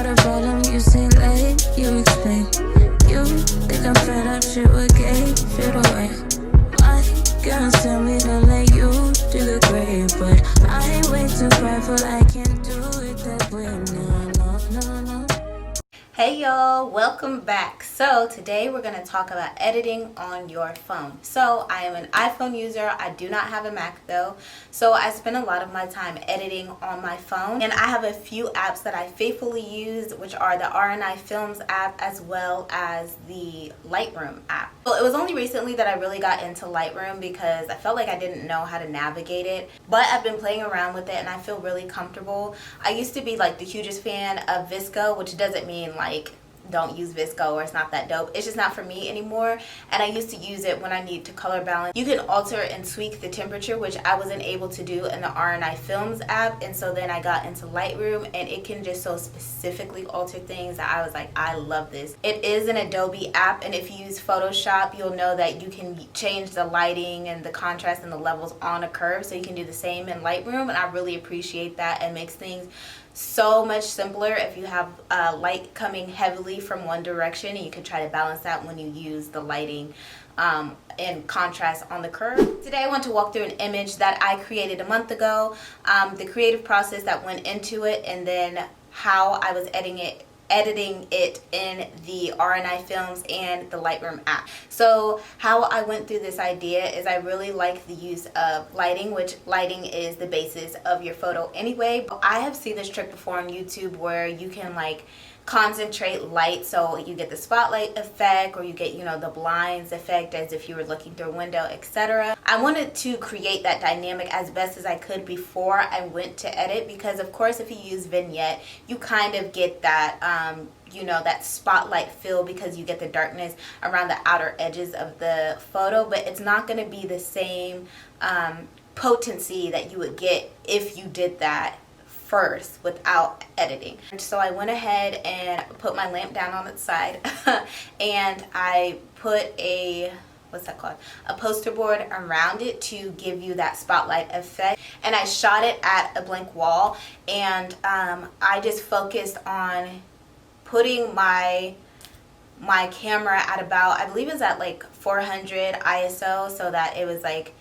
got a problem, you say late, you explain. You think I'm fed up, shit with gay, fade away. My girls tell me to let you do the grave, but I ain't way too prideful, I can't do it that way. No. Hey y'all, welcome back. So today we're going to talk about editing on your phone. So I am an iPhone user. I do not have a Mac though. So I spend a lot of my time editing on my phone, and I have a few apps that I faithfully use, which are the RNI Films app as well as the Lightroom app. Well, it was only recently that I really got into Lightroom because I felt like I didn't know how to navigate it, but I've been playing around with it and I feel really comfortable. I used to be like the hugest fan of VSCO, which doesn't mean like don't use VSCO or it's not that dope. It's just not for me anymore, and I used to use it when I need to color balance. You can alter and tweak the temperature, which I wasn't able to do in the RNI Films app, and so then I got into Lightroom, and it can just so specifically alter things that I was like, I love this. It is an Adobe app, and if you use Photoshop, you'll know that you can change the lighting and the contrast and the levels on a curve, so you can do the same in Lightroom, and I really appreciate that. It makes things so much simpler if you have light coming heavily from one direction, and you can try to balance that when you use the lighting and contrast on the curve. Today I want to walk through an image that I created a month ago, the creative process that went into it, and then how I was editing it in the RNI Films and the Lightroom app. So how I went through this idea is I really like the use of lighting, which lighting is the basis of your photo anyway. I have seen this trick before on YouTube where you can like concentrate light, so you get the spotlight effect, or you get, you know, the blinds effect as if you were looking through a window, etc. I wanted to create that dynamic as best as I could before I went to edit, because of course if you use vignette, you kind of get that you know, that spotlight feel because you get the darkness around the outer edges of the photo, but it's not going to be the same potency that you would get if you did that first without editing. So I went ahead and put my lamp down on its side and I put a, what's that called, a poster board around it to give you that spotlight effect, and I shot it at a blank wall, and I just focused on putting my camera at about, I believe it was at like 400 ISO, so that it was like,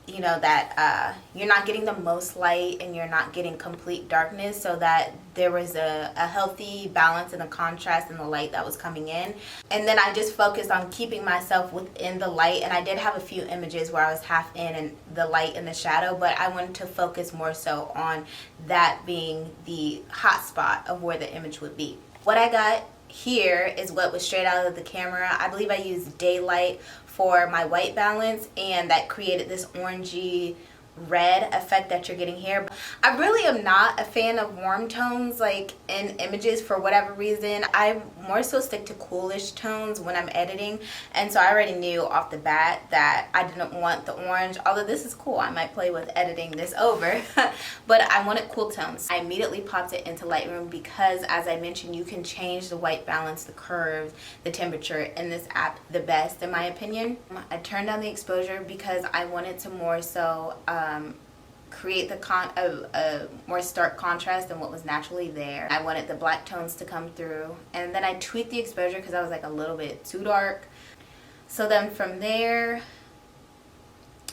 you know, that you're not getting the most light and you're not getting complete darkness, so that there was a healthy balance in the contrast and the light that was coming in. And then I just focused on keeping myself within the light, and I did have a few images where I was half in and the light and the shadow, but I wanted to focus more so on that being the hot spot of where the image would be. What I got here is what was straight out of the camera. I believe I used daylight for my white balance, and that created this orangey red effect that you're getting here. I really am not a fan of warm tones like in images for whatever reason. I more so stick to coolish tones when I'm editing, and so I already knew off the bat that I didn't want the orange, although this is cool. I might play with editing this over but I wanted cool tones. I immediately popped it into Lightroom because, as I mentioned, you can change the white balance, the curves, the temperature in this app the best in my opinion. I turned down the exposure because I wanted to more so create a more stark contrast than what was naturally there. I wanted the black tones to come through, and then I tweaked the exposure because I was like a little bit too dark. So then from there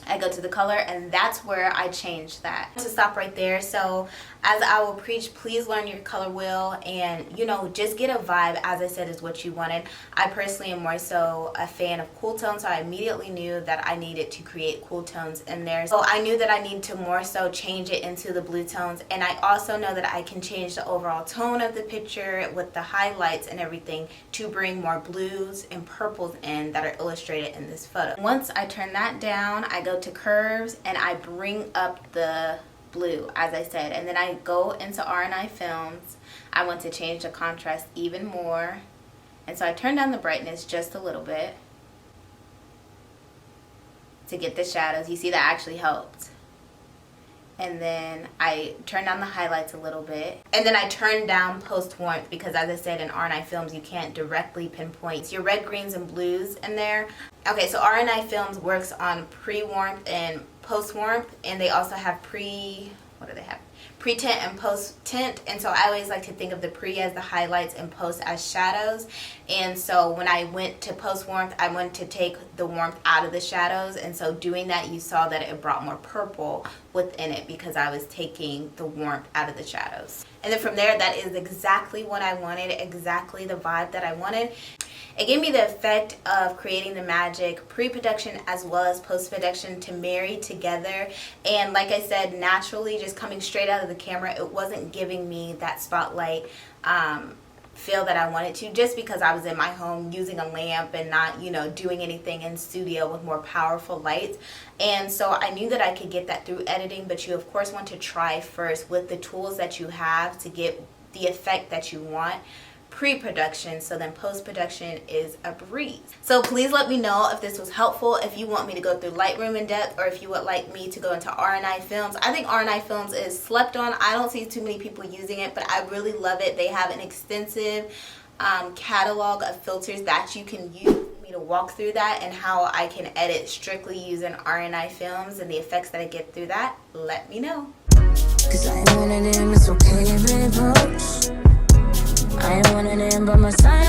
I go to the color, and that's where I changed that. To stop right there, so as I will preach, please learn your color wheel and, you know, just get a vibe, as I said, is what you wanted. I personally am more so a fan of cool tones, so I immediately knew that I needed to create cool tones in there. So I knew that I need to more so change it into the blue tones, and I also know that I can change the overall tone of the picture with the highlights and everything to bring more blues and purples in that are illustrated in this photo. Once I turn that down, I go to curves and I bring up the blue, as I said, and then I go into RNI Films. I want to change the contrast even more, and so I turn down the brightness just a little bit to get the shadows. You see, that actually helped. And then I turn down the highlights a little bit, and then I turn down post warmth because, as I said, in RNI Films you can't directly pinpoint your red, greens, and blues in there. Okay, so RNI Films works on pre-warmth and post-warmth, and they also have pre-tint and post-tint, and so I always like to think of the pre as the highlights and post as shadows. And so when I went to post warmth, I wanted to take the warmth out of the shadows, and so doing that, you saw that it brought more purple within it because I was taking the warmth out of the shadows. And then from there, that is exactly what I wanted, exactly the vibe that I wanted. It gave me the effect of creating the magic pre-production as well as post-production to marry together. And like I said, naturally, just coming straight out of the camera, it wasn't giving me that spotlight feel that I wanted to, just because I was in my home using a lamp and not, doing anything in studio with more powerful lights. And so I knew that I could get that through editing, but you of course want to try first with the tools that you have to get the effect that you want pre-production, so then post-production is a breeze. So please let me know if this was helpful, if you want me to go through Lightroom in depth, or if you would like me to go into RNI Films. I think RNI Films is slept on. I don't see too many people using it, but I really love it. They have an extensive catalog of filters that you can use. To walk through that and how I can edit strictly using RNI Films and the effects that I get through that, let me know. 'Cause I ain't one of them, it's okay, babe. I ain't one of them, but my side